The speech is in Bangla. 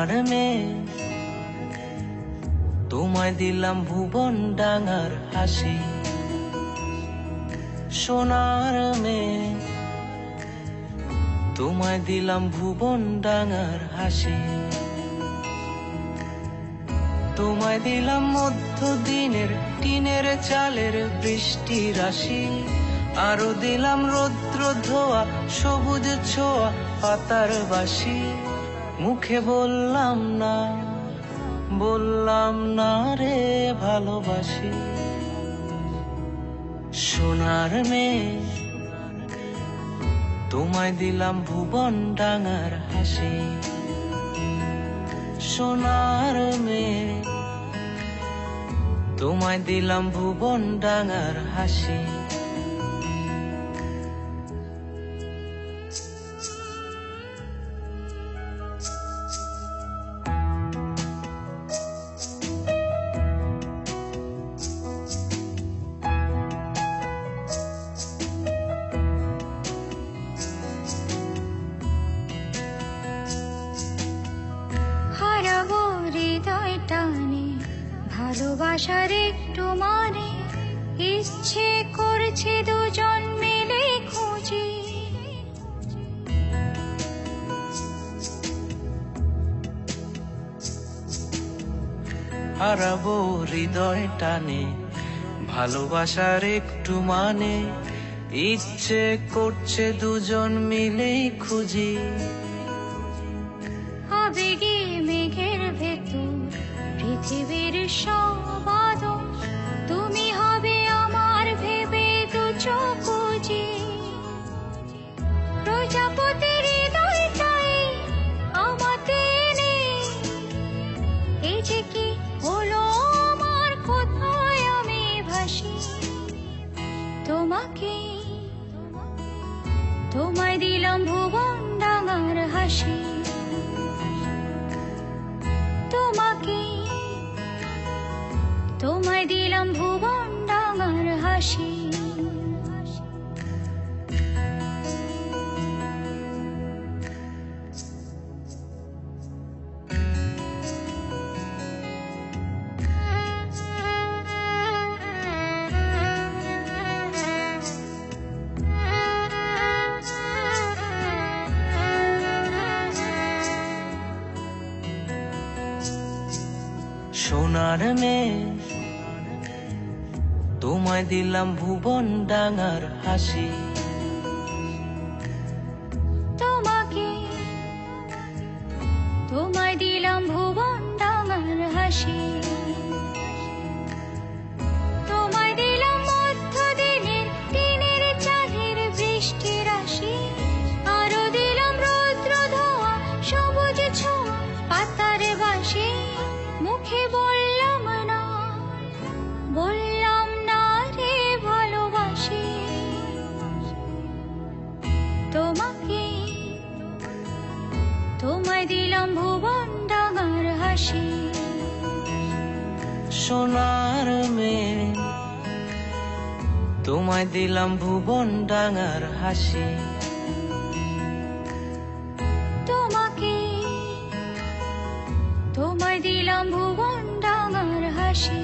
সোনার মেয়ে তোমায় দিলাম ভুবন ডাঙার হাসি। সোনার মেয়ে তোমায় দিলাম ভুবন ডাঙার হাসি। তোমায় দিলাম মধ্যদিনের টিনের চালের বৃষ্টি রাশি। আরো দিলাম রৌদ্র ধোয়া সবুজ ছোঁয়া পাতার বাসি। মুখে বললাম না রে ভালোবাসি। সোনার মেয়ে তোমায় দিলাম ভুবন ডাঙার হাসি। সোনার মেয়ে তোমায় দিলাম ভুবন ডাঙার হাসি। হারাবো হৃদয় টানে ভালোবাসার একটু মানে, ইচ্ছে করছে দুজন মিলে খুঁজি। হারাবো হৃদয় টানে ভালোবাসার একটু মানে, ইচ্ছে করছে দুজন মিলেই খুঁজি। আবেগে মেঘের ভেতর পৃথিবীর সব আদর, তুমি হবে আমার ভেবে দু চোখ বুজি। প্রজাপতির হৃদয়টাই আমাতে নেই, এই যে কি হলো আমার, কোথায় আমি ভাসি। তোমায় দিলাম ভুবন ডাঙার হাসি। তোমায় দিলাম ভুবন ডাঙার হাসি। সোনার মেয়ে তোমায় দিলাম ভুবন ডাঙার হাসি। তোমায় দিলাম ভুবন ডাঙার হাসি। তোমায় দিলাম মধ্যদিনের টিনের চালের বৃষ্টি রাশি। আরো দিলাম রৌদ্র ধোয়া সবুজ ছোঁয়া পাতার বাসি। মুখে বললাম না রে ভালোবাসি। তোমায় দিলাম ভুবন ডাঙার হাসি। সোনার মেয়ে তোমায় দিলাম ভুবন ডাঙার হাসি। তোমায় দিলাম ভুবন ডাঙার হাসি।